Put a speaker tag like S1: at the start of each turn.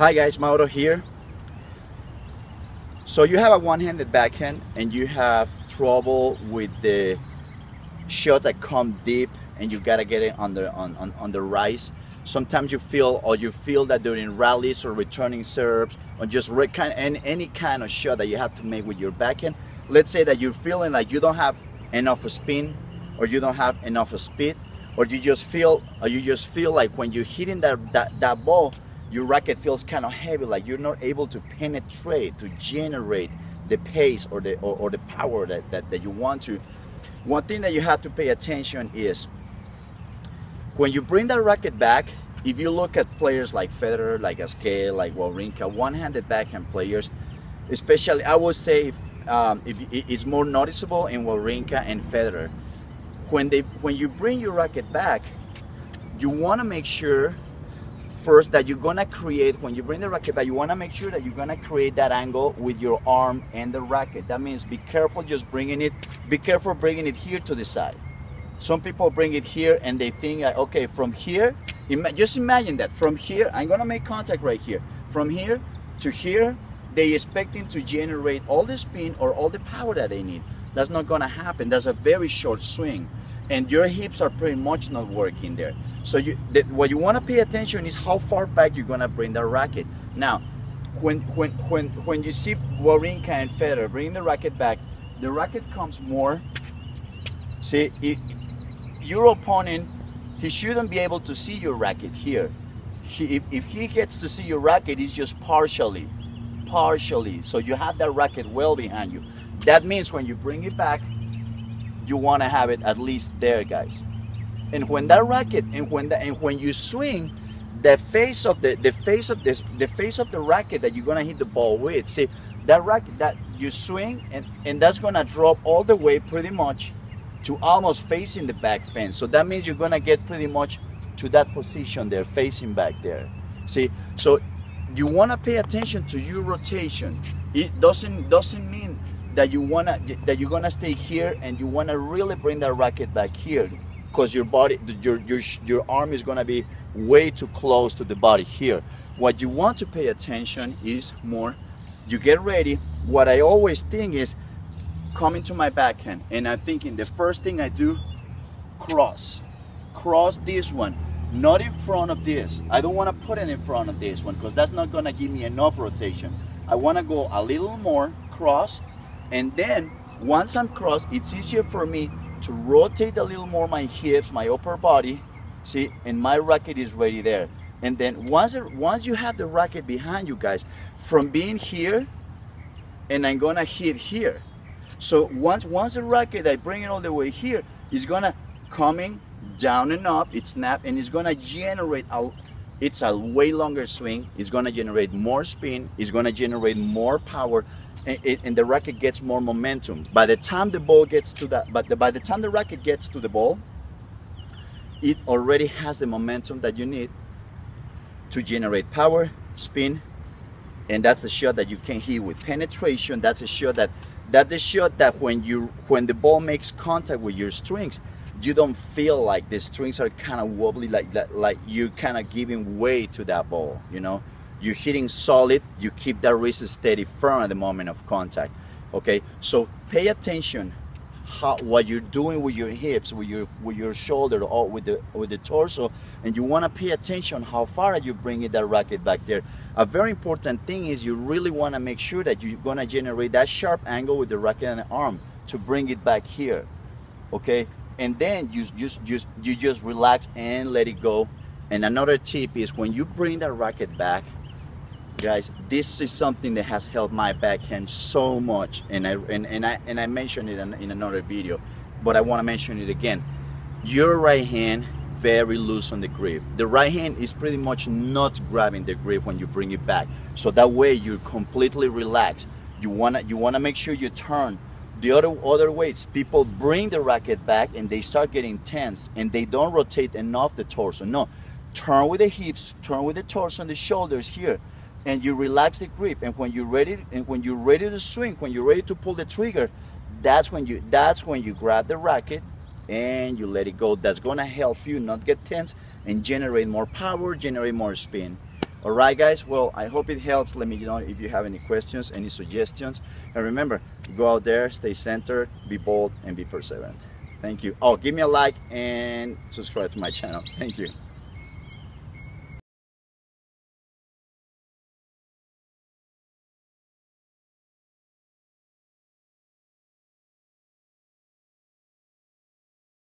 S1: Hi guys, Mauro here. So you have a one-handed backhand and you have trouble with the shots that come deep and you gotta get it on the rise. Sometimes you feel that during rallies or returning serves or just any kind of shot that you have to make with your backhand. Let's say that you're feeling like you don't have enough spin or you don't have enough speed, or you just feel like when you're hitting that ball, your racket feels kind of heavy, like you're not able to penetrate, to generate the pace or the power that you want to. One thing that you have to pay attention is when you bring that racket back. If you look at players like Federer, like Gasquet, like Wawrinka, one-handed backhand players, especially I would say if it's more noticeable in Wawrinka and Federer. When you bring your racket back, you want to make sure first that you're gonna create, when you bring the racket back, you wanna make sure that you're gonna create that angle with your arm and the racket. That means be careful be careful bringing it here to the side. Some people bring it here and they think, okay, from here, just imagine that from here, I'm gonna make contact right here. From here to here, they expecting to generate all the spin or all the power that they need. That's not gonna happen. That's a very short swing. And your hips are pretty much not working there. So what you want to pay attention is how far back you're going to bring the racket. Now, when you see Wawrinka and Federer bring the racket back, the racket comes more. See, your opponent, he shouldn't be able to see your racket here. If he gets to see your racket, it's just partially. So you have that racket well behind you. That means when you bring it back, you want to have it at least there, guys. And when that racket and when you swing, the face of the racket that you're gonna hit the ball with, see that racket that you swing and that's gonna drop all the way pretty much to almost facing the back fence. So that means you're gonna get pretty much to that position there, facing back there. See, so you wanna pay attention to your rotation. It doesn't mean that you're gonna stay here and you wanna really bring that racket back here, because your body, your arm is gonna be way too close to the body here. What you want to pay attention is more, you get ready. What I always think is coming to my backhand, and I'm thinking the first thing I do, cross this one, not in front of this. I don't wanna put it in front of this one because that's not gonna give me enough rotation. I wanna go a little more, cross, and then once I'm crossed, it's easier for me to rotate a little more my hips, my upper body, see, and my racket is ready there. And then once you have the racket behind you, guys, from being here, and I'm gonna hit here. So once the racket, I bring it all the way here, it's gonna coming down and up, it's snap, and it's gonna generate it's a way longer swing. It's gonna generate more spin. It's gonna generate more power. And the racket gets more momentum. By the time the ball gets to that, by the time the racket gets to the ball, it already has the momentum that you need to generate power, spin, and that's the shot that you can hit with penetration. That's a shot that when the ball makes contact with your strings, you don't feel like the strings are kind of wobbly, like that, like you're kind of giving way to that ball, you know. You're hitting solid, you keep that wrist steady firm at the moment of contact. Okay, so pay attention what you're doing with your hips, with your shoulder, or with the torso, and you want to pay attention how far you bring that racket back there. A very important thing is you really want to make sure that you're going to generate that sharp angle with the racket and the arm to bring it back here. Okay, and then you just relax and let it go. And another tip is when you bring that racket back, guys, this is something that has helped my backhand so much, and I mentioned it in another video, but I want to mention it again. Your right hand very loose on the grip. The right hand is pretty much not grabbing the grip when you bring it back, so that way you're completely relaxed. You wanna make sure you turn. The other ways, people bring the racket back and they start getting tense and they don't rotate enough the torso. No, turn with the hips, turn with the torso and the shoulders here, and you relax the grip. And when you're ready, to swing, when you're ready to pull the trigger, that's when you grab the racket and you let it go. That's gonna help you not get tense and generate more power, generate more spin. All right, guys. Well, I hope it helps. Let me know if you have any questions, any suggestions. And remember, go out there, stay centered, be bold, and be perseverant. Thank you. Oh, give me a like and subscribe to my channel. Thank you.